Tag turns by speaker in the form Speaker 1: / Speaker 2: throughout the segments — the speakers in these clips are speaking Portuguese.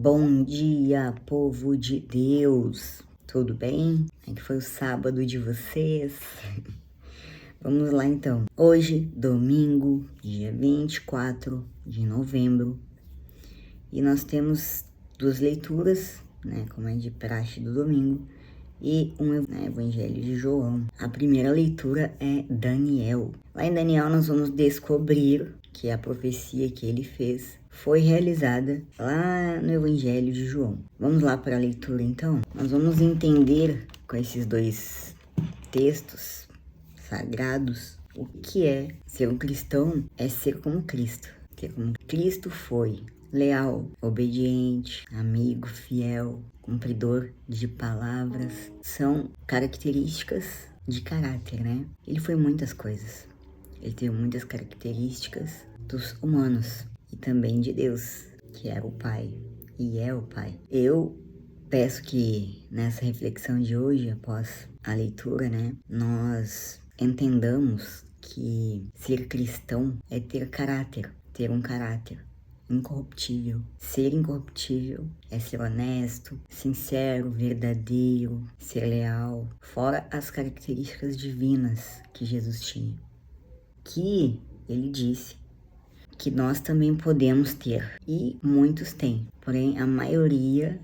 Speaker 1: Bom dia, povo de Deus! Tudo bem? Como é que foi o sábado de vocês? Vamos lá então. Hoje, domingo, dia 24 de novembro, e nós temos duas leituras, né, como é de praxe do domingo, e um Evangelho de João. A primeira leitura é Daniel. Lá em Daniel nós vamos descobrir que a profecia que ele fez foi realizada lá no Evangelho de João. Vamos lá para a leitura então? Nós vamos entender com esses dois textos sagrados o que é ser um cristão, é ser como Cristo. Ser como Cristo foi. Leal, obediente, amigo, fiel, cumpridor de palavras, são características de caráter, né? Ele foi muitas coisas. Ele teve muitas características dos humanos e também de Deus, que era o Pai e é o Pai. Eu peço que nessa reflexão de hoje, após a leitura, né, nós entendamos que ser cristão é ter caráter, ter um caráter incorruptível. Ser incorruptível é ser honesto, sincero, verdadeiro, ser leal, fora as características divinas que Jesus tinha, que ele disse que nós também podemos ter, e muitos têm, porém a maioria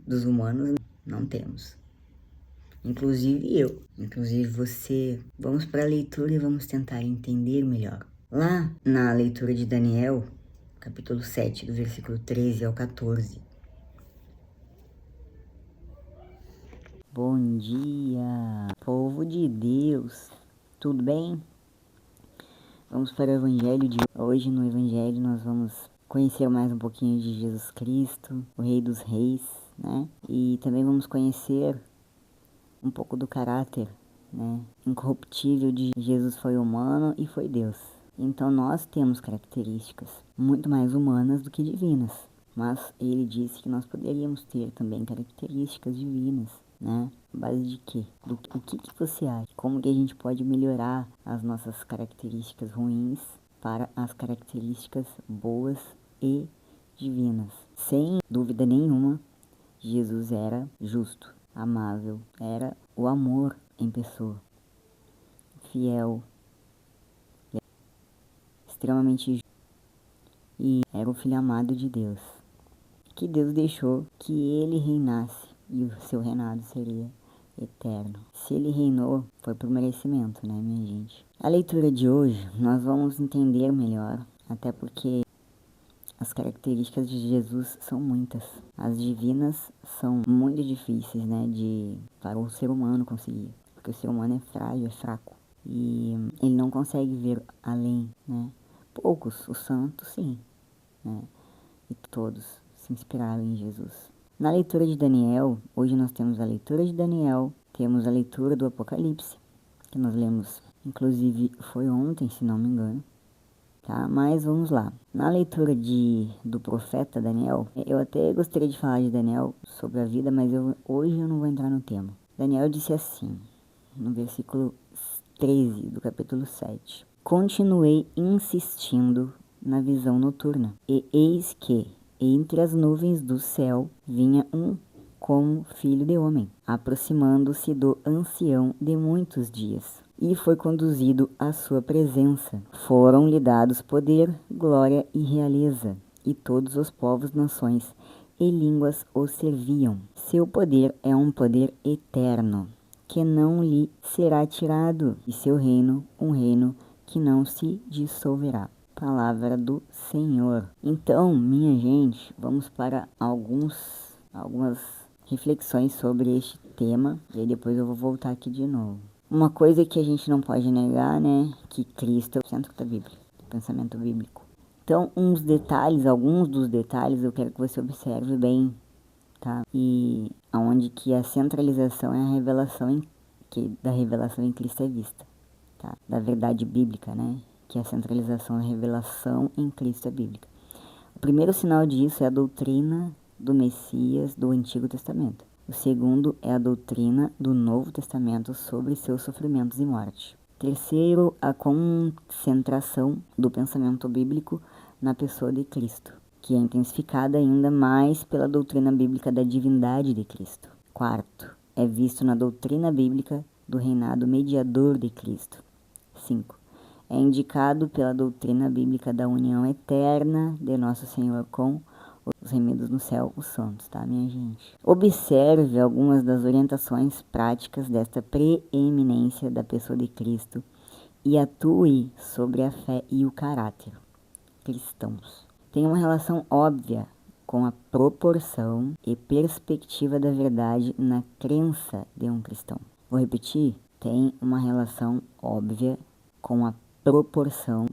Speaker 1: dos humanos não temos. Inclusive eu, inclusive você. Vamos para a leitura e vamos tentar entender melhor. Lá na leitura de Daniel, capítulo 7, do versículo 13 ao 14. Bom dia, povo de Deus, tudo bem? Vamos para o Evangelho de hoje. No Evangelho nós vamos conhecer mais um pouquinho de Jesus Cristo, o Rei dos Reis, né? E também vamos conhecer um pouco do caráter, né, incorruptível de Jesus. Foi humano e foi Deus. Então nós temos características muito mais humanas do que divinas, mas ele disse que nós poderíamos ter também características divinas, né? Base de quê? O que você acha? Como que a gente pode melhorar as nossas características ruins para as características boas e divinas? Sem dúvida nenhuma, Jesus era justo, amável, era o amor em pessoa, fiel, extremamente justo, e era o filho amado de Deus, que Deus deixou que ele reinasse, e o seu reinado seria eterno. Se ele reinou, foi por merecimento, né, minha gente? A leitura de hoje, nós vamos entender melhor, até porque as características de Jesus são muitas. As divinas são muito difíceis, né, para o ser humano conseguir, porque o ser humano é frágil, é fraco, e ele não consegue ver além, né? Poucos, os santos sim, né? E todos se inspiraram em Jesus. Na leitura de Daniel, hoje nós temos a leitura de Daniel, temos a leitura do Apocalipse, que nós lemos, inclusive foi ontem, se não me engano, tá? Mas vamos lá. Na leitura do profeta Daniel, eu até gostaria de falar de Daniel sobre a vida, mas hoje eu não vou entrar no tema. Daniel disse assim, no versículo 13 do capítulo 7. Continuei insistindo na visão noturna, e eis que, entre as nuvens do céu, vinha um como filho de homem, aproximando-se do ancião de muitos dias, e foi conduzido à sua presença. Foram-lhe dados poder, glória e realeza, e todos os povos, nações e línguas o serviam. Seu poder é um poder eterno, que não lhe será tirado, e seu reino, um reino que não se dissolverá. Palavra do Senhor. Então, minha gente, vamos para algumas reflexões sobre este tema, e aí depois eu vou voltar aqui de novo. Uma coisa que a gente não pode negar, né, que Cristo é o centro da Bíblia, do pensamento bíblico. Então, alguns dos detalhes eu quero que você observe bem, tá? E aonde que a centralização é a revelação da revelação em Cristo é vista, tá? Da verdade bíblica, né? Que a centralização da revelação em Cristo é bíblica. O primeiro sinal disso é a doutrina do Messias do Antigo Testamento. O segundo é a doutrina do Novo Testamento sobre seus sofrimentos e morte. Terceiro, a concentração do pensamento bíblico na pessoa de Cristo. que é intensificada ainda mais pela doutrina bíblica da divindade de Cristo. Quarto, é visto na doutrina bíblica do reinado mediador de Cristo. 5. É indicado pela doutrina bíblica da união eterna de Nosso Senhor com os remidos no céu, os santos, tá, minha gente? Observe algumas das orientações práticas desta preeminência da pessoa de Cristo e atue sobre a fé e o caráter cristãos. Tem uma relação óbvia com a proporção e perspectiva da verdade na crença de um cristão. Vou repetir, tem uma relação óbvia com a proporção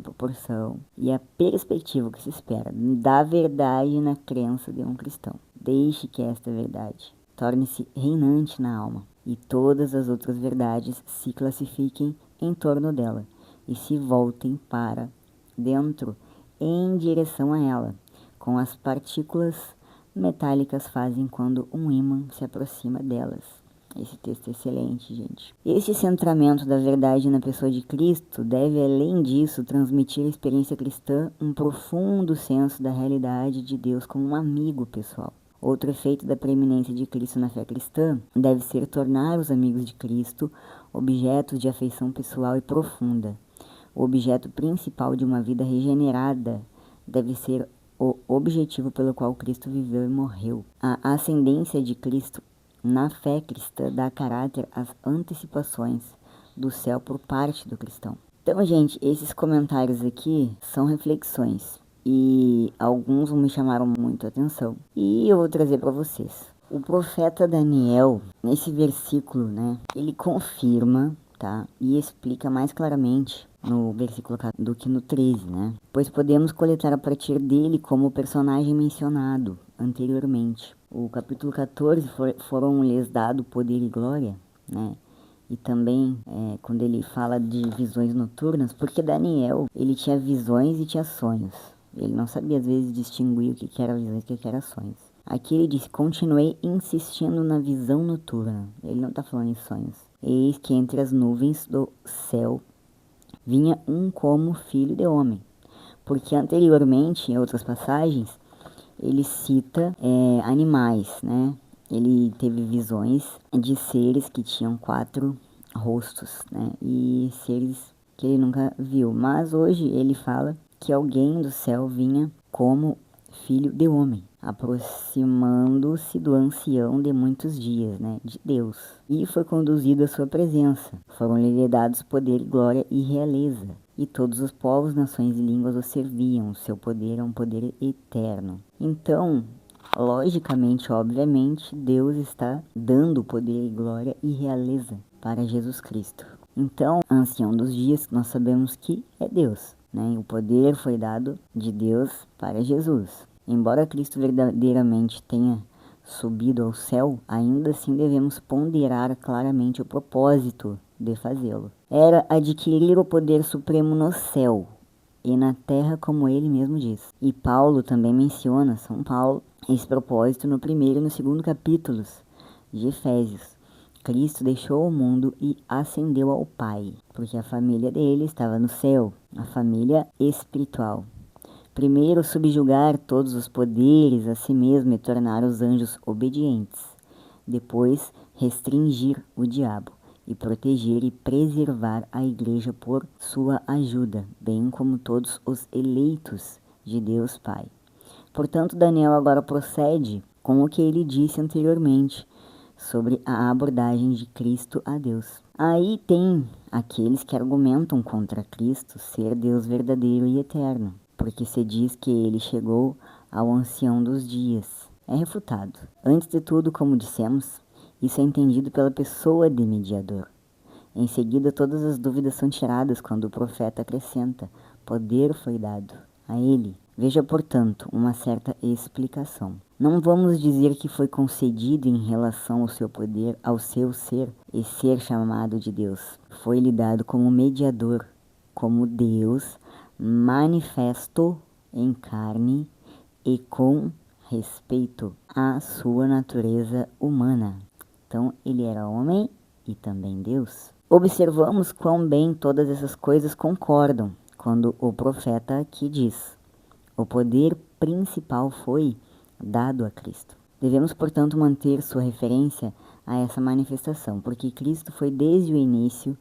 Speaker 1: e a perspectiva que se espera da verdade na crença de um cristão. Deixe que esta verdade torne-se reinante na alma e todas as outras verdades se classifiquem em torno dela e se voltem para dentro em direção a ela, com as partículas metálicas fazem quando um ímã se aproxima delas. Esse texto é excelente, gente. Este centramento da verdade na pessoa de Cristo deve, além disso, transmitir à experiência cristã um profundo senso da realidade de Deus como um amigo pessoal. Outro efeito da preeminência de Cristo na fé cristã deve ser tornar os amigos de Cristo objetos de afeição pessoal e profunda. O objeto principal de uma vida regenerada deve ser o objetivo pelo qual Cristo viveu e morreu. A ascendência de Cristo na fé cristã dá caráter às antecipações do céu por parte do cristão. Então, gente, esses comentários aqui são reflexões e alguns me chamaram muito a atenção e eu vou trazer para vocês. O profeta Daniel, nesse versículo, né, ele confirma, tá, e explica mais claramente no versículo 14 do que no 13, né? Pois podemos coletar a partir dele como personagem mencionado anteriormente. O capítulo 14 foram-lhes dado poder e glória, né? E também quando ele fala de visões noturnas, porque Daniel, ele tinha visões e tinha sonhos. Ele não sabia às vezes distinguir o que era visões e o que era sonhos. Aqui ele diz, continuei insistindo na visão noturna. Ele não está falando em sonhos. Eis que entre as nuvens do céu vinha um como filho de homem. Porque anteriormente, em outras passagens, ele cita animais, né? Ele teve visões de seres que tinham 4 rostos, né? E seres que ele nunca viu. Mas hoje ele fala que alguém do céu vinha como filho de homem, aproximando-se do ancião de muitos dias, né, de Deus, e foi conduzido à sua presença. Foram-lhe dados poder, glória e realeza, e todos os povos, nações e línguas o serviam. O seu poder é um poder eterno. Então, logicamente, obviamente, Deus está dando poder, glória e realeza para Jesus Cristo. Então, ancião dos dias, nós sabemos que é Deus, né? O poder foi dado de Deus para Jesus. Embora Cristo verdadeiramente tenha subido ao céu, ainda assim devemos ponderar claramente o propósito de fazê-lo. Era adquirir o poder supremo no céu e na terra, como ele mesmo diz. E Paulo também menciona, São Paulo, esse propósito no primeiro e no segundo capítulos de Efésios. Cristo deixou o mundo e ascendeu ao Pai, porque a família dele estava no céu, a família espiritual. Primeiro, subjugar todos os poderes a si mesmo e tornar os anjos obedientes. Depois, restringir o diabo e proteger e preservar a igreja por sua ajuda, bem como todos os eleitos de Deus Pai. Portanto, Daniel agora procede com o que ele disse anteriormente sobre a abordagem de Cristo a Deus. Aí tem aqueles que argumentam contra Cristo ser Deus verdadeiro e eterno, porque se diz que ele chegou ao ancião dos dias. É refutado. Antes de tudo, como dissemos, isso é entendido pela pessoa de mediador. Em seguida, todas as dúvidas são tiradas quando o profeta acrescenta: poder foi dado a ele. Veja, portanto, uma certa explicação. Não vamos dizer que foi concedido em relação ao seu poder, ao seu ser e ser chamado de Deus. Foi-lhe dado como mediador, como Deus manifesto em carne e com respeito à sua natureza humana. Então, ele era homem e também Deus. Observamos quão bem todas essas coisas concordam quando o profeta aqui diz: o poder principal foi dado a Cristo. Devemos, portanto, manter sua referência a essa manifestação, porque Cristo foi desde o início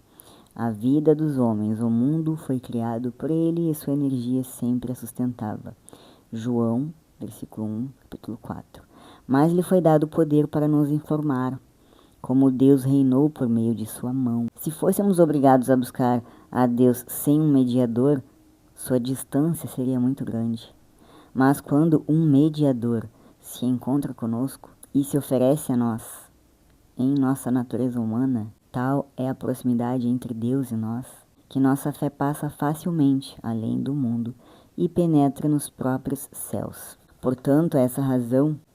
Speaker 1: a vida dos homens. O mundo foi criado por ele e sua energia sempre a sustentava. João, versículo 1, capítulo 4. Mas lhe foi dado poder para nos informar como Deus reinou por meio de sua mão. Se fôssemos obrigados a buscar a Deus sem um mediador, sua distância seria muito grande. Mas quando um mediador se encontra conosco e se oferece a nós, em nossa natureza humana, tal é a proximidade entre Deus e nós, que nossa fé passa facilmente além do mundo e penetra nos próprios céus. Portanto,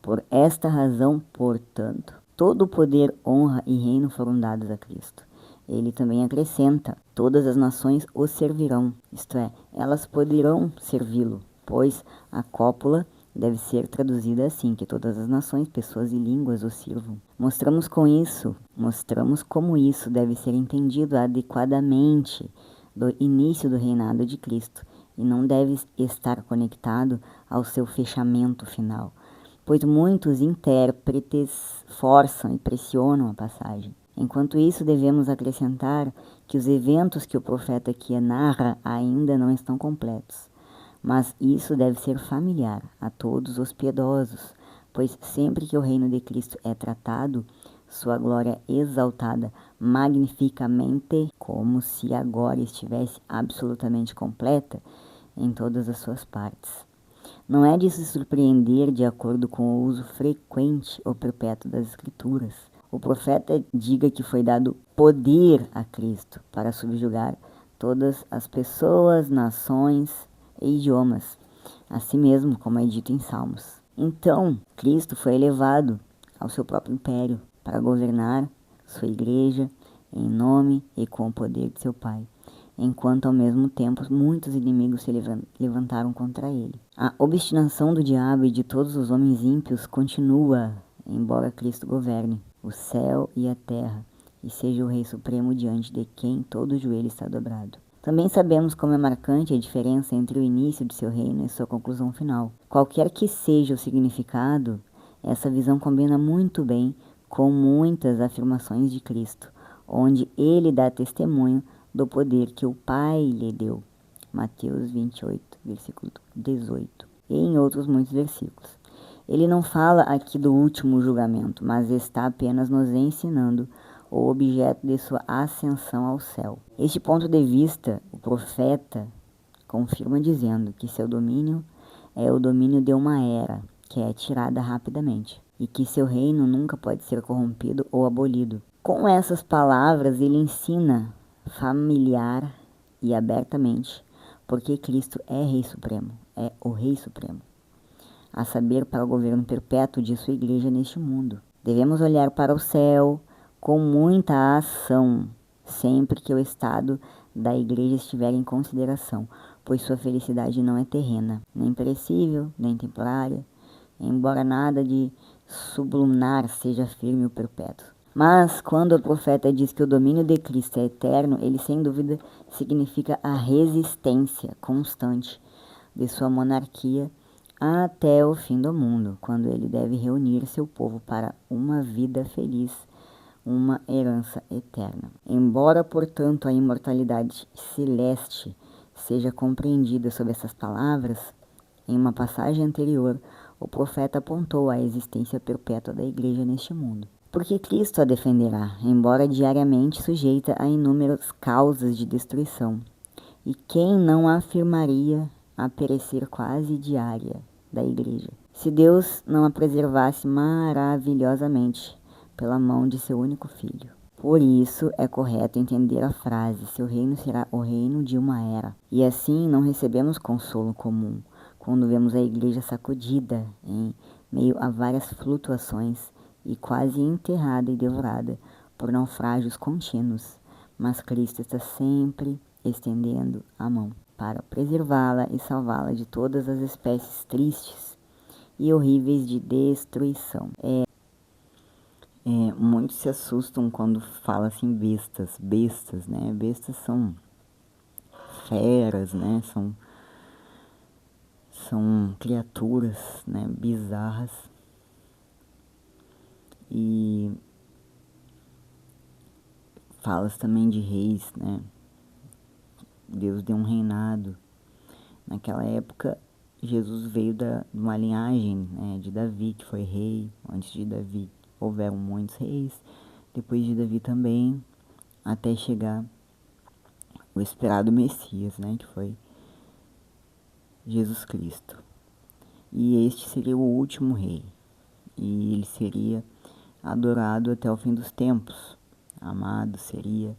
Speaker 1: por esta razão, todo o poder, honra e reino foram dados a Cristo. Ele também acrescenta: todas as nações o servirão, isto é, elas poderão servi-lo, pois a cópula deve ser traduzida assim, que todas as nações, pessoas e línguas o sirvam. Mostramos como isso deve ser entendido adequadamente do início do reinado de Cristo, e não deve estar conectado ao seu fechamento final, pois muitos intérpretes forçam e pressionam a passagem. Enquanto isso, devemos acrescentar que os eventos que o profeta aqui narra ainda não estão completos. Mas isso deve ser familiar a todos os piedosos, pois sempre que o reino de Cristo é tratado, sua glória é exaltada magnificamente, como se agora estivesse absolutamente completa em todas as suas partes. Não é de se surpreender de acordo com o uso frequente ou perpétuo das Escrituras. O profeta diga que foi dado poder a Cristo para subjugar todas as pessoas, nações e idiomas, assim mesmo como é dito em Salmos. Então, Cristo foi elevado ao seu próprio império para governar sua igreja em nome e com o poder de seu Pai, enquanto ao mesmo tempo muitos inimigos se levantaram contra ele. A obstinação do diabo e de todos os homens ímpios continua, embora Cristo governe o céu e a terra e seja o Rei Supremo diante de quem todo joelho está dobrado. Também sabemos como é marcante a diferença entre o início de seu reino e sua conclusão final. Qualquer que seja o significado, essa visão combina muito bem com muitas afirmações de Cristo, onde ele dá testemunho do poder que o Pai lhe deu. Mateus 28, versículo 18, e em outros muitos versículos. Ele não fala aqui do último julgamento, mas está apenas nos ensinando o objeto de sua ascensão ao céu. Este ponto de vista, o profeta confirma dizendo que seu domínio é o domínio de uma era, que é tirada rapidamente, e que seu reino nunca pode ser corrompido ou abolido. Com essas palavras, ele ensina familiar e abertamente porque Cristo é Rei Supremo, é o Rei Supremo, a saber, para o governo perpétuo de sua igreja neste mundo. Devemos olhar para o céu com muita ação, sempre que o estado da igreja estiver em consideração, pois sua felicidade não é terrena, nem perecível, nem temporária, embora nada de sublunar seja firme ou perpétuo. Mas quando o profeta diz que o domínio de Cristo é eterno, ele sem dúvida significa a resistência constante de sua monarquia até o fim do mundo, quando ele deve reunir seu povo para uma vida feliz, uma herança eterna. Embora, portanto, a imortalidade celeste seja compreendida sob essas palavras, em uma passagem anterior, o profeta apontou a existência perpétua da igreja neste mundo. Porque Cristo a defenderá, embora diariamente sujeita a inúmeras causas de destruição. E quem não afirmaria a perecer quase diária da igreja, se Deus não a preservasse maravilhosamente pela mão de seu único filho? Por isso é correto entender a frase: seu reino será o reino de uma era. E assim não recebemos consolo comum quando vemos a igreja sacudida em meio a várias flutuações e quase enterrada e devorada por naufrágios contínuos. Mas Cristo está sempre estendendo a mão para preservá-la e salvá-la de todas as espécies tristes e horríveis de destruição. Muitos se assustam quando fala assim bestas, né? Bestas são feras, né? São criaturas, né, bizarras. E falas também de reis, né? Deus deu um reinado. Naquela época, Jesus veio de uma linhagem, né, de Davi, que foi rei. Antes de Davi houveram muitos reis. Depois de Davi também, até chegar o esperado Messias, né, que foi Jesus Cristo. E este seria o último rei. E ele seria adorado até o fim dos tempos. Amado seria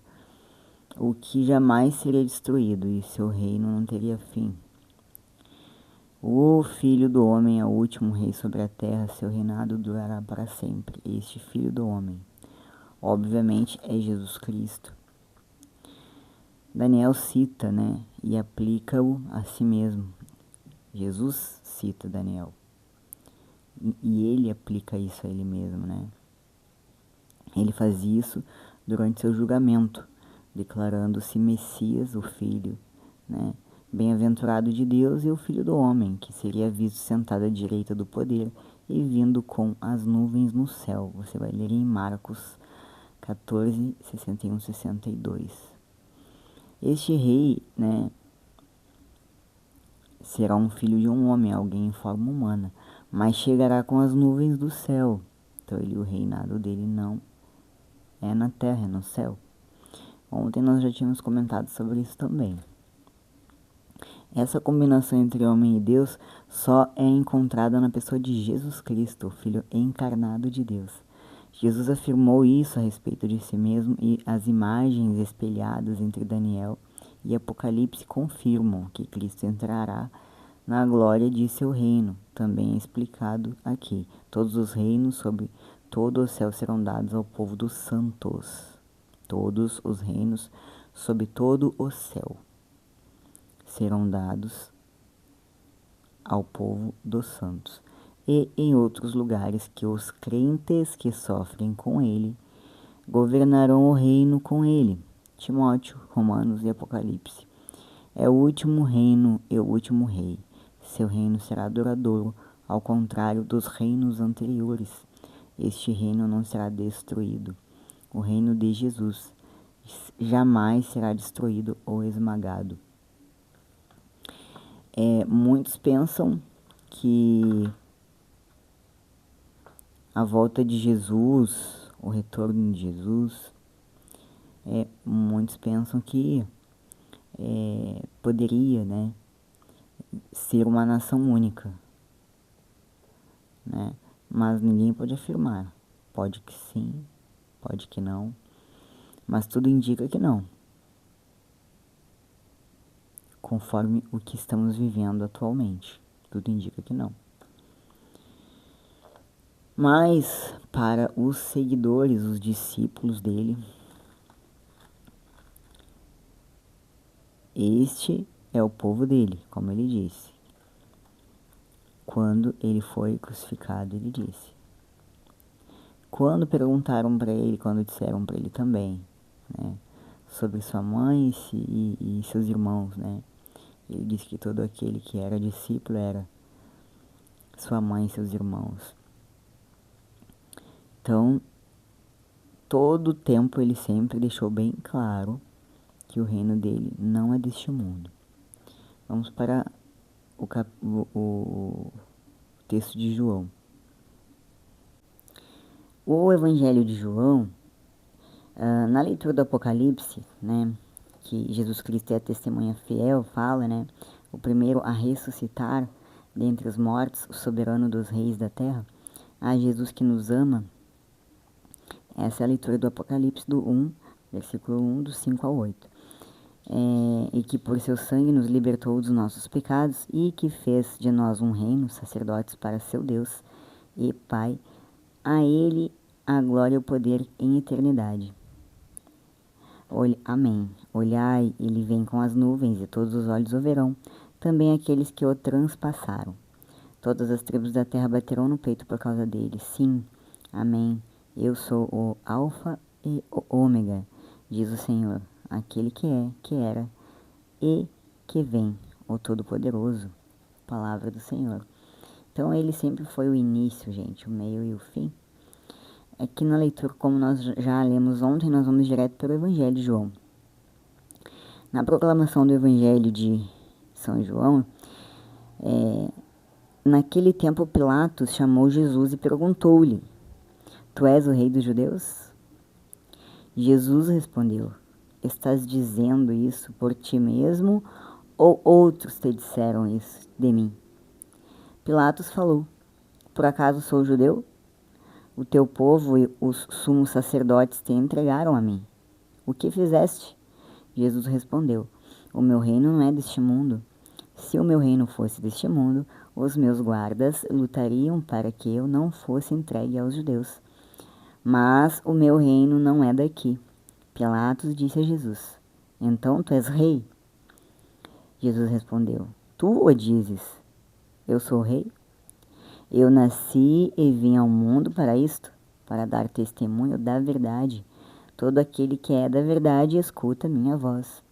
Speaker 1: o que jamais seria destruído, e seu reino não teria fim. O Filho do Homem é o último rei sobre a terra, seu reinado durará para sempre. Este Filho do Homem, obviamente, é Jesus Cristo. Daniel cita, né, e aplica-o a si mesmo. Jesus cita Daniel. E ele aplica isso a ele mesmo, né? Ele faz isso durante seu julgamento, declarando-se Messias, o Filho, né? Bem-aventurado de Deus e o Filho do Homem, que seria visto sentado à direita do poder e vindo com as nuvens no céu. Você vai ler em Marcos 14, 61, 62. Este rei, né, será um filho de um homem, alguém em forma humana, mas chegará com as nuvens do céu. Então o reinado dele não é na terra, é no céu. Ontem nós já tínhamos comentado sobre isso também. Essa combinação entre homem e Deus só é encontrada na pessoa de Jesus Cristo, o Filho encarnado de Deus. Jesus afirmou isso a respeito de si mesmo, e as imagens espelhadas entre Daniel e Apocalipse confirmam que Cristo entrará na glória de seu reino. Também é explicado aqui. Todos os reinos sobre todo o céu serão dados ao povo dos santos. Todos os reinos sobre todo o céu serão dados ao povo dos santos. E em outros lugares que os crentes que sofrem com ele governarão o reino com ele. Timóteo, Romanos e Apocalipse. É o último reino e o último rei. Seu reino será duradouro, ao contrário dos reinos anteriores. Este reino não será destruído. O reino de Jesus jamais será destruído ou esmagado. Muitos pensam que a volta de Jesus, o retorno de Jesus, muitos pensam que poderia, né, ser uma nação única, né? Mas ninguém pode afirmar. Pode que sim, pode que não, mas tudo indica que não, conforme o que estamos vivendo atualmente. Tudo indica que não. Mas para os seguidores, os discípulos dele, este é o povo dele, como ele disse. Quando ele foi crucificado, ele disse. Quando perguntaram para ele, quando disseram para ele também, né, sobre sua mãe e seus irmãos, né, ele disse que todo aquele que era discípulo era sua mãe e seus irmãos. Então, todo o tempo ele sempre deixou bem claro que o reino dele não é deste mundo. Vamos para o texto de João. O Evangelho de João, na leitura do Apocalipse, né, que Jesus Cristo é a testemunha fiel, fala, né, o primeiro a ressuscitar dentre os mortos, o soberano dos reis da terra, a Jesus que nos ama. Essa é a leitura do Apocalipse do 1, versículo 1, do 5 ao 8. E que por seu sangue nos libertou dos nossos pecados e que fez de nós um reino, sacerdotes para seu Deus e Pai. A ele a glória e o poder em eternidade. Amém. Olhai, ele vem com as nuvens e todos os olhos o verão, também aqueles que o transpassaram. Todas as tribos da terra baterão no peito por causa dele. Sim, amém. Eu sou o Alfa e o Ômega, diz o Senhor, aquele que é, que era e que vem, o Todo-Poderoso. palavra do Senhor. Então ele sempre foi o início, gente, o meio e o fim. Aqui na leitura, como nós já lemos ontem, nós vamos direto para o Evangelho de João. Na proclamação do Evangelho de São João, naquele tempo Pilatos chamou Jesus e perguntou-lhe: Tu és o rei dos judeus? Jesus respondeu: Estás dizendo isso por ti mesmo ou outros te disseram isso de mim? Pilatos falou: Por acaso sou judeu? O teu povo e os sumos sacerdotes te entregaram a mim. O que fizeste? Jesus respondeu: O meu reino não é deste mundo. Se o meu reino fosse deste mundo, os meus guardas lutariam para que eu não fosse entregue aos judeus. Mas o meu reino não é daqui. Pilatos disse a Jesus: Então tu és rei? Jesus respondeu: Tu o dizes. Eu sou rei? Eu nasci e vim ao mundo para isto, para dar testemunho da verdade. Todo aquele que é da verdade escuta minha voz.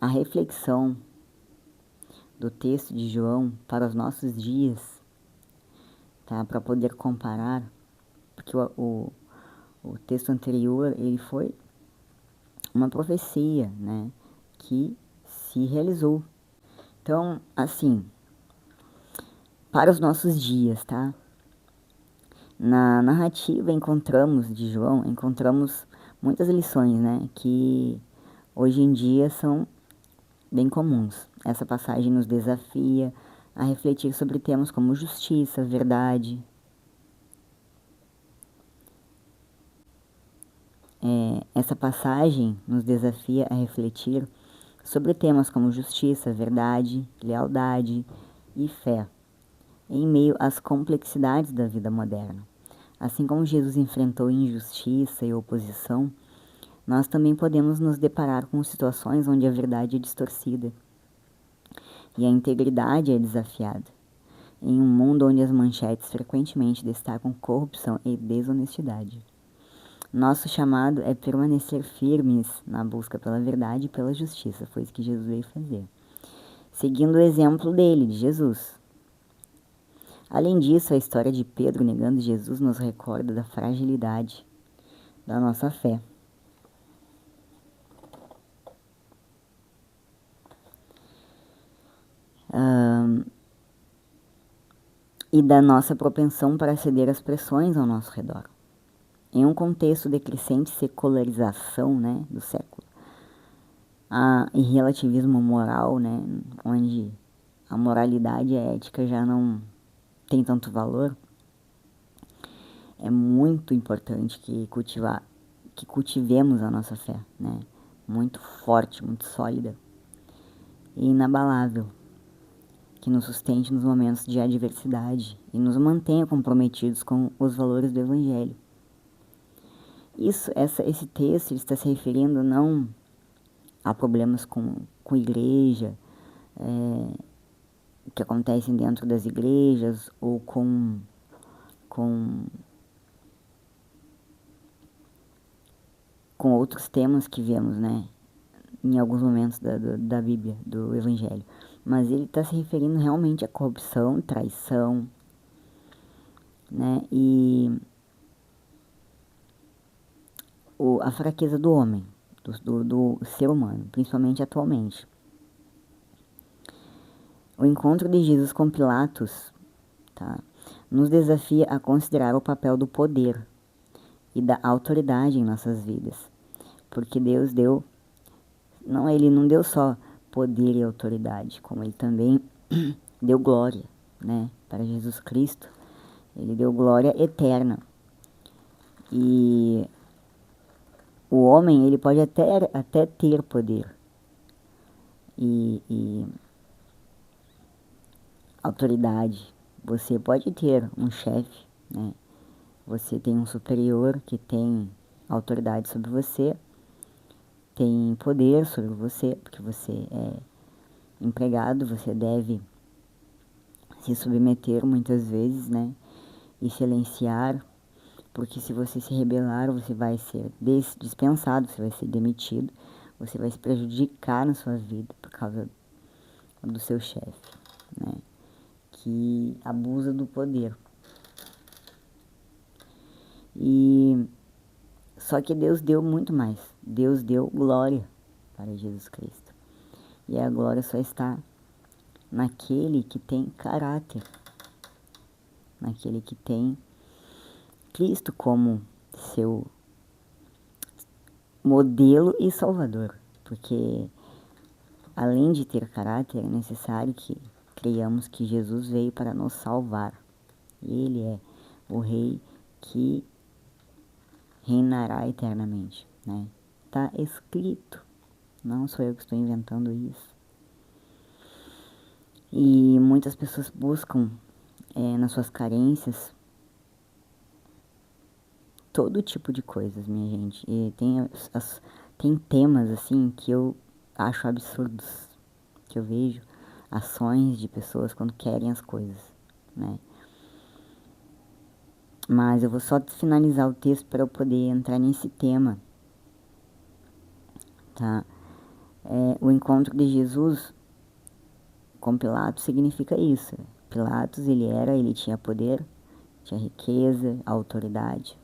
Speaker 1: A reflexão do texto de João para os nossos dias, tá? Para poder comparar, porque o texto anterior ele foi uma profecia, né, que se realizou. Então, assim, para os nossos dias, tá? Na narrativa de João, encontramos muitas lições, né, que hoje em dia são bem comuns. Essa passagem nos desafia a refletir sobre temas como justiça, verdade. Essa passagem nos desafia a refletir sobre temas como justiça, verdade, lealdade e fé, em meio às complexidades da vida moderna. Assim como Jesus enfrentou injustiça e oposição, nós também podemos nos deparar com situações onde a verdade é distorcida e a integridade é desafiada, em um mundo onde as manchetes frequentemente destacam corrupção e desonestidade. Nosso chamado é permanecer firmes na busca pela verdade e pela justiça, foi isso que Jesus veio fazer, seguindo o exemplo dele, de Jesus. Além disso, a história de Pedro negando Jesus nos recorda da fragilidade da nossa fé. E da nossa propensão para ceder às pressões ao nosso redor. Em um contexto de crescente secularização, né, do século, e relativismo moral, né, onde a moralidade e a ética já não tem tanto valor, é muito importante que cultivemos a nossa fé, né, muito forte, muito sólida e inabalável, que nos sustente nos momentos de adversidade e nos mantenha comprometidos com os valores do Evangelho. Esse texto está se referindo não a problemas com igreja, que acontecem dentro das igrejas, ou com outros temas que vemos, né, em alguns momentos da Bíblia, do Evangelho. Mas ele está se referindo realmente à corrupção, traição, né, e a fraqueza do homem, do ser humano, principalmente atualmente. O encontro de Jesus com Pilatos, tá, nos desafia a considerar o papel do poder e da autoridade em nossas vidas, porque Deus ele não deu só poder e autoridade, como ele também deu glória, né, para Jesus Cristo. Ele deu glória eterna. E o homem, ele pode até ter poder e autoridade. Você pode ter um chefe, né? Você tem um superior que tem autoridade sobre você, tem poder sobre você, porque você é empregado, você deve se submeter muitas vezes, né? E silenciar, porque se você se rebelar, você vai ser dispensado, você vai ser demitido. você vai se prejudicar na sua vida por causa do seu chefe, né? Que abusa do poder. E só que Deus deu muito mais. Deus deu glória para Jesus Cristo. E a glória só está naquele que tem caráter, naquele que tem Cristo como seu modelo e salvador. Porque além de ter caráter, é necessário que creiamos que Jesus veio para nos salvar. Ele é o Rei que reinará eternamente, né? Tá escrito, não sou eu que estou inventando isso. E muitas pessoas buscam nas suas carências todo tipo de coisas, minha gente. E tem temas assim que eu acho absurdos, que eu vejo ações de pessoas quando querem as coisas, né? Mas eu vou só finalizar o texto para eu poder entrar nesse tema, tá? O encontro de Jesus com Pilatos significa isso. Pilatos, ele tinha poder, tinha riqueza, autoridade,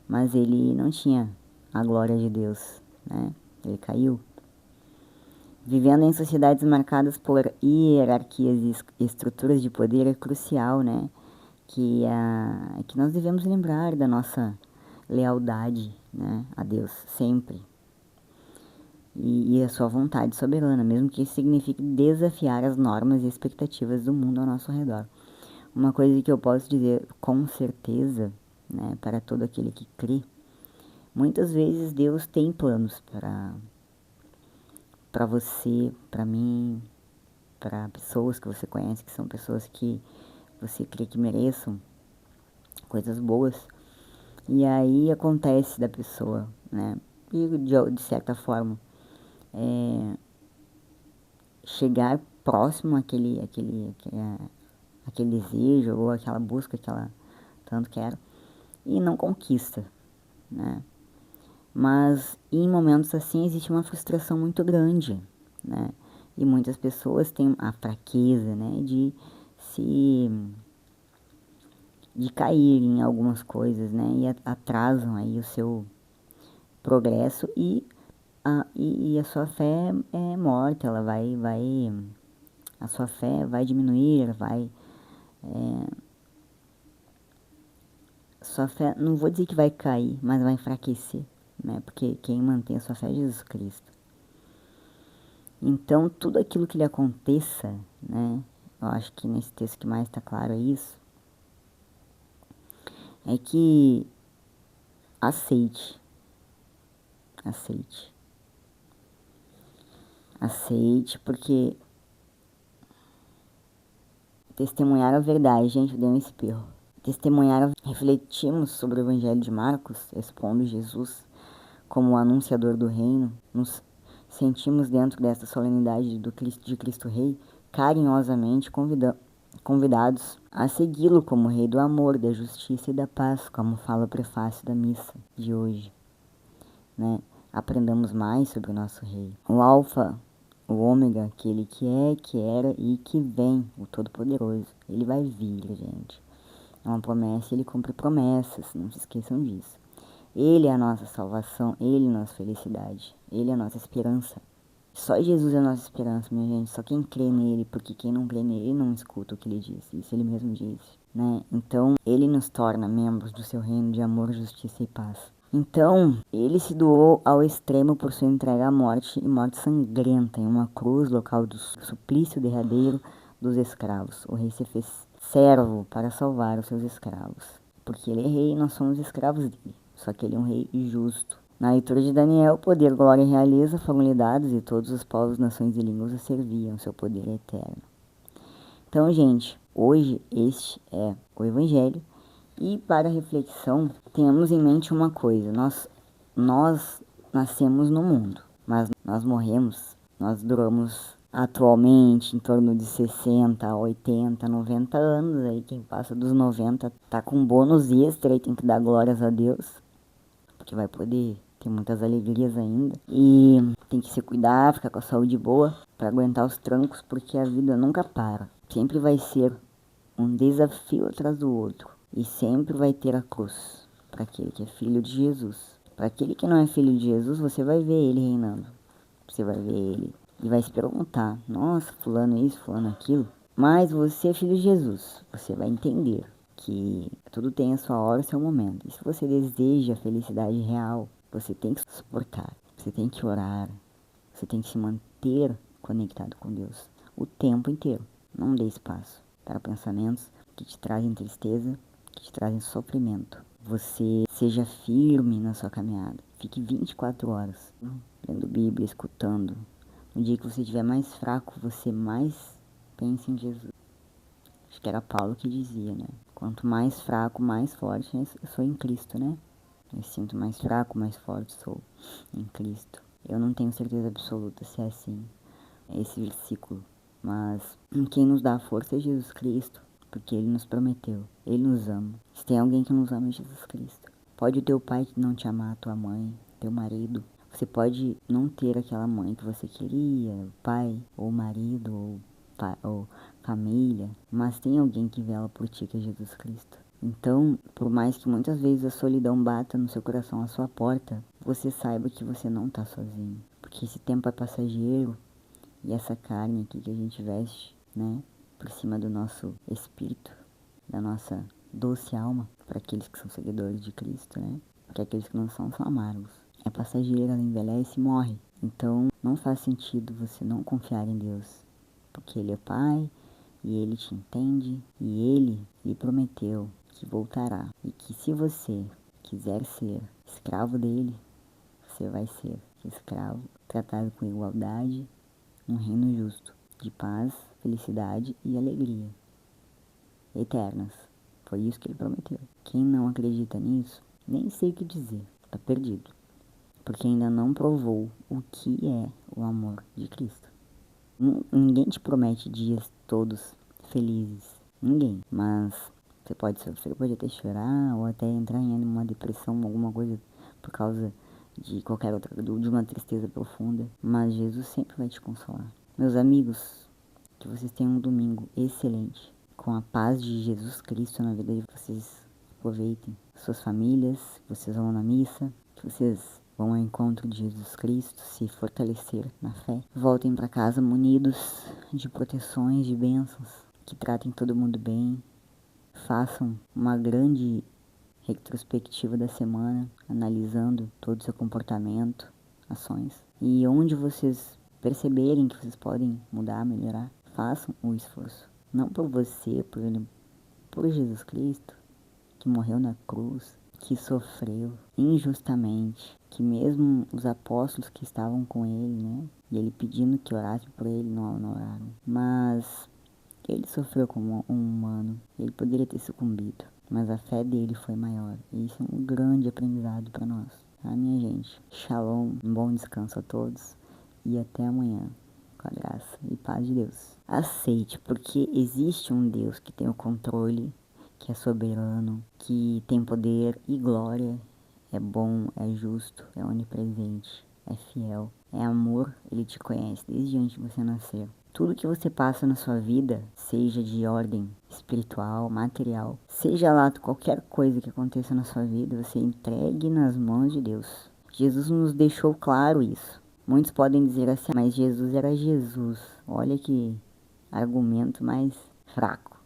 Speaker 1: mas ele não tinha a glória de Deus, né? Ele caiu. Vivendo em sociedades marcadas por hierarquias e estruturas de poder é crucial, né? Que nós devemos lembrar da nossa lealdade, né, a Deus, sempre. E a sua vontade soberana, mesmo que isso signifique desafiar as normas e expectativas do mundo ao nosso redor. Uma coisa que eu posso dizer com certeza, né, para todo aquele que crê, muitas vezes Deus tem planos para você, para mim, para pessoas que você conhece, que são pessoas que você crê que mereçam coisas boas. E aí acontece da pessoa, né? E de certa forma, chegar próximo àquele desejo ou aquela busca que ela tanto quer e não conquista, né? Mas em momentos assim existe uma frustração muito grande, né? E muitas pessoas têm a fraqueza, né, de cair em algumas coisas, né? E atrasam aí o seu progresso e a sua fé é morta, ela a sua fé vai diminuir, sua fé, não vou dizer que vai cair, mas vai enfraquecer, né? Porque quem mantém a sua fé é Jesus Cristo. Então, tudo aquilo que lhe aconteça, né? Eu acho que nesse texto que mais está claro é isso, é que aceite, aceite, aceite, porque testemunhar a verdade, gente, deu um espirro. Testemunhar, refletimos sobre o Evangelho de Marcos, expondo Jesus como o anunciador do reino, nos sentimos dentro desta solenidade de Cristo Rei, carinhosamente convidados a segui-lo como Rei do amor, da justiça e da paz, como fala o prefácio da missa de hoje, né? Aprendamos mais sobre o nosso Rei. O Alfa, o Ômega, aquele que é, que era e que vem, o Todo-Poderoso. Ele vai vir, gente. É uma promessa, ele cumpre promessas, não se esqueçam disso. Ele é a nossa salvação, ele é a nossa felicidade, ele é a nossa esperança. Só Jesus é a nossa esperança, minha gente, só quem crê nele, porque quem não crê nele não escuta o que ele diz, isso ele mesmo disse, né? Então, ele nos torna membros do seu reino de amor, justiça e paz. Então, ele se doou ao extremo por sua entrega à morte e morte sangrenta em uma cruz, local do suplício derradeiro dos escravos. O rei se fez servo para salvar os seus escravos, porque ele é rei e nós somos escravos dele, só que ele é um rei justo. Na leitura de Daniel, poder, glória e realeza foram lhe dados e todos os povos, nações e línguas o serviam, seu poder é eterno. Então, gente, hoje este é o Evangelho. E para reflexão, tenhamos em mente uma coisa, nós nascemos no mundo, mas nós morremos, nós duramos atualmente em torno de 60, 80, 90 anos, aí quem passa dos 90 tá com bônus extra e tem que dar glórias a Deus, porque vai poder ter tem muitas alegrias ainda. E tem que se cuidar, ficar com a saúde boa para aguentar os trancos, porque a vida nunca para. Sempre vai ser um desafio atrás do outro. E sempre vai ter a cruz para aquele que é filho de Jesus. Para aquele que não é filho de Jesus, você vai ver ele reinando. Você vai ver ele e vai se perguntar: nossa, fulano isso, fulano aquilo. Mas você é filho de Jesus. Você vai entender que tudo tem a sua hora e seu momento. E se você deseja a felicidade real, você tem que suportar. Você tem que orar. Você tem que se manter conectado com Deus o tempo inteiro. Não dê espaço para pensamentos que te trazem tristeza, que te trazem sofrimento. Você seja firme na sua caminhada. Fique 24 horas lendo Bíblia, escutando. No dia que você estiver mais fraco, você mais pense em Jesus. Acho que era Paulo que dizia, né? Quanto mais fraco, mais forte eu sou em Cristo, né? Eu sinto mais fraco, mais forte sou em Cristo. Eu não tenho certeza absoluta se é assim, esse versículo. Mas quem nos dá a força é Jesus Cristo, porque Ele nos prometeu, Ele nos ama. Se tem alguém que nos ama é Jesus Cristo. Pode o teu pai não te amar, tua mãe, teu marido. Você pode não ter aquela mãe que você queria, pai, ou marido, ou família, mas tem alguém que vela por ti, que é Jesus Cristo. Então, por mais que muitas vezes a solidão bata no seu coração, à sua porta, você saiba que você não está sozinho. Porque esse tempo é passageiro e essa carne aqui que a gente veste, né, por cima do nosso espírito, da nossa doce alma, para aqueles que são seguidores de Cristo, né, porque aqueles que não são amargos. É passageira, ela envelhece e morre. Então, não faz sentido você não confiar em Deus, porque Ele é Pai e Ele te entende e Ele lhe prometeu que voltará e que se você quiser ser escravo dele, você vai ser escravo, tratado com igualdade, um reino justo, de paz, felicidade e alegria eternas. Foi isso que ele prometeu. Quem não acredita nisso, nem sei o que dizer, está perdido, porque ainda não provou o que é o amor de Cristo. Ninguém te promete dias todos felizes, ninguém, mas você pode sofrer, pode até chorar ou até entrar em uma depressão, alguma coisa por causa de qualquer outra, de uma tristeza profunda, mas Jesus sempre vai te consolar. Meus amigos, que vocês tenham um domingo excelente, com a paz de Jesus Cristo na vida de vocês. Aproveitem suas famílias, que vocês vão na missa, que vocês vão ao encontro de Jesus Cristo, se fortalecer na fé. Voltem para casa munidos de proteções, de bênçãos, que tratem todo mundo bem. Façam uma grande retrospectiva da semana, analisando todo o seu comportamento, ações. E onde vocês perceberem que vocês podem mudar, melhorar, façam o esforço. Não por você, por Jesus Cristo, que morreu na cruz, que sofreu injustamente, que mesmo os apóstolos que estavam com ele, né, e ele pedindo que orasse por ele, não oraram. Mas ele sofreu como um humano, ele poderia ter sucumbido, mas a fé dele foi maior. E isso é um grande aprendizado para nós, tá, minha gente? Shalom, um bom descanso a todos e até amanhã, com a graça e paz de Deus. Aceite, porque existe um Deus que tem o controle, que é soberano, que tem poder e glória, é bom, é justo, é onipresente, é fiel, é amor, ele te conhece desde antes de você nascer. Tudo que você passa na sua vida, seja de ordem espiritual, material, seja lá qualquer coisa que aconteça na sua vida, você entregue nas mãos de Deus. Jesus nos deixou claro isso. Muitos podem dizer assim, mas Jesus era Jesus. Olha que argumento mais fraco,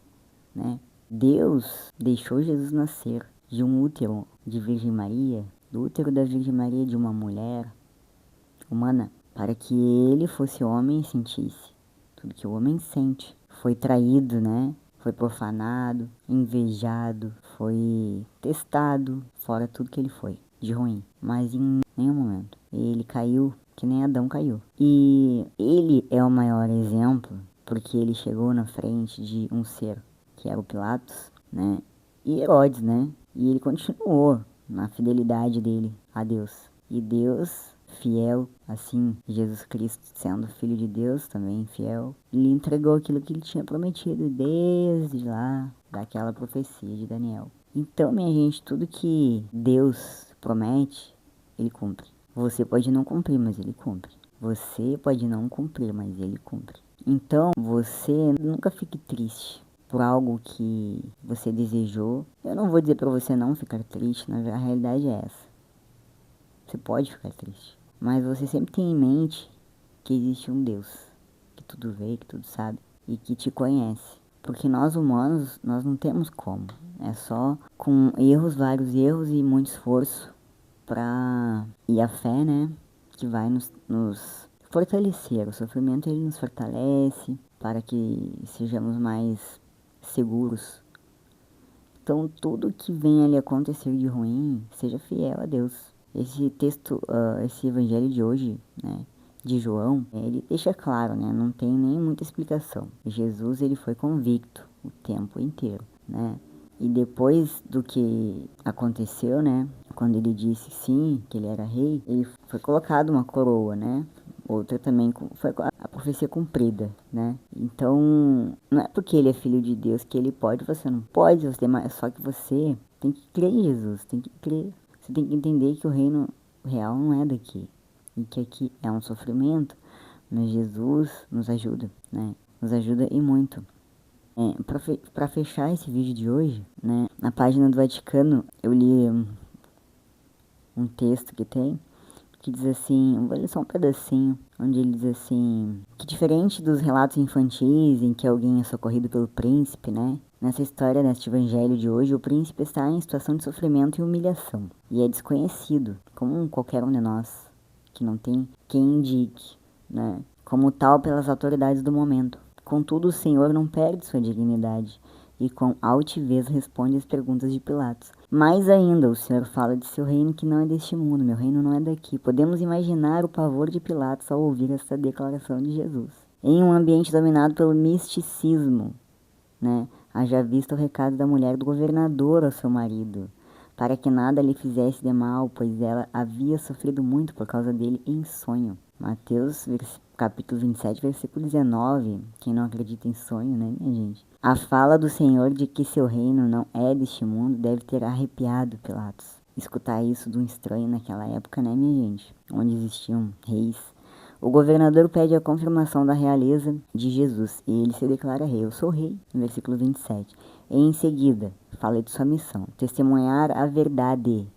Speaker 1: né? Deus deixou Jesus nascer de um útero de Virgem Maria, do útero da Virgem Maria, de uma mulher humana, para que ele fosse homem e sentisse tudo que o homem sente. Foi traído, né? Foi profanado, invejado, foi testado, fora tudo que ele foi de ruim. Mas em nenhum momento ele caiu que nem Adão caiu. E ele é o maior exemplo, porque ele chegou na frente de um ser que era o Pilatos, né? E Herodes, né? E ele continuou na fidelidade dele a Deus. E Deus, fiel, assim, Jesus Cristo sendo filho de Deus, também fiel, lhe entregou aquilo que ele tinha prometido desde lá, daquela profecia de Daniel. Então, minha gente, tudo que Deus promete, ele cumpre. Você pode não cumprir, mas ele cumpre. Você pode não cumprir, mas ele cumpre. Então, você nunca fique triste por algo que você desejou. Eu não vou dizer para você não ficar triste, a realidade é essa. Você pode ficar triste, mas você sempre tem em mente que existe um Deus que tudo vê, que tudo sabe e que te conhece. Porque nós humanos, nós não temos como. É só com erros, vários erros e muito esforço e a fé, né, que vai nos fortalecer. O sofrimento ele nos fortalece para que sejamos mais seguros. Então tudo que vem ali acontecer de ruim, seja fiel a Deus. Esse texto, esse evangelho de hoje, né, de João, ele deixa claro, né, não tem nem muita explicação. Jesus ele foi convicto o tempo inteiro, né? E depois do que aconteceu, né, quando ele disse sim, que ele era rei, ele foi colocado uma coroa, né? Outra também foi a profecia cumprida, né? Então, não é porque ele é filho de Deus que ele pode, você não pode, só que você tem que crer em Jesus, tem que crer. Você tem que entender que o reino real não é daqui, e que aqui é um sofrimento, mas Jesus nos ajuda, né? Nos ajuda e muito. Para fechar esse vídeo de hoje, né, na página do Vaticano eu li um texto que diz assim, vou ler só um pedacinho, onde ele diz assim, que diferente dos relatos infantis em que alguém é socorrido pelo príncipe, né, nessa história, neste evangelho de hoje, o príncipe está em situação de sofrimento e humilhação, e é desconhecido, como qualquer um de nós, que não tem quem indique, né, como tal pelas autoridades do momento. Contudo, o Senhor não perde sua dignidade e com altivez responde às perguntas de Pilatos. Mais ainda, o Senhor fala de seu reino que não é deste mundo, meu reino não é daqui. Podemos imaginar o pavor de Pilatos ao ouvir esta declaração de Jesus. Em um ambiente dominado pelo misticismo, né, haja visto o recado da mulher do governador ao seu marido, para que nada lhe fizesse de mal, pois ela havia sofrido muito por causa dele em sonho. Mateus, capítulo 27, versículo 19. Quem não acredita em sonho, né, minha gente? A fala do Senhor de que seu reino não é deste mundo deve ter arrepiado Pilatos. Escutar isso de um estranho naquela época, né, minha gente? Onde existiam reis. O governador pede a confirmação da realeza de Jesus e ele se declara rei. Eu sou rei, no versículo 27. E em seguida, fala de sua missão, testemunhar a verdade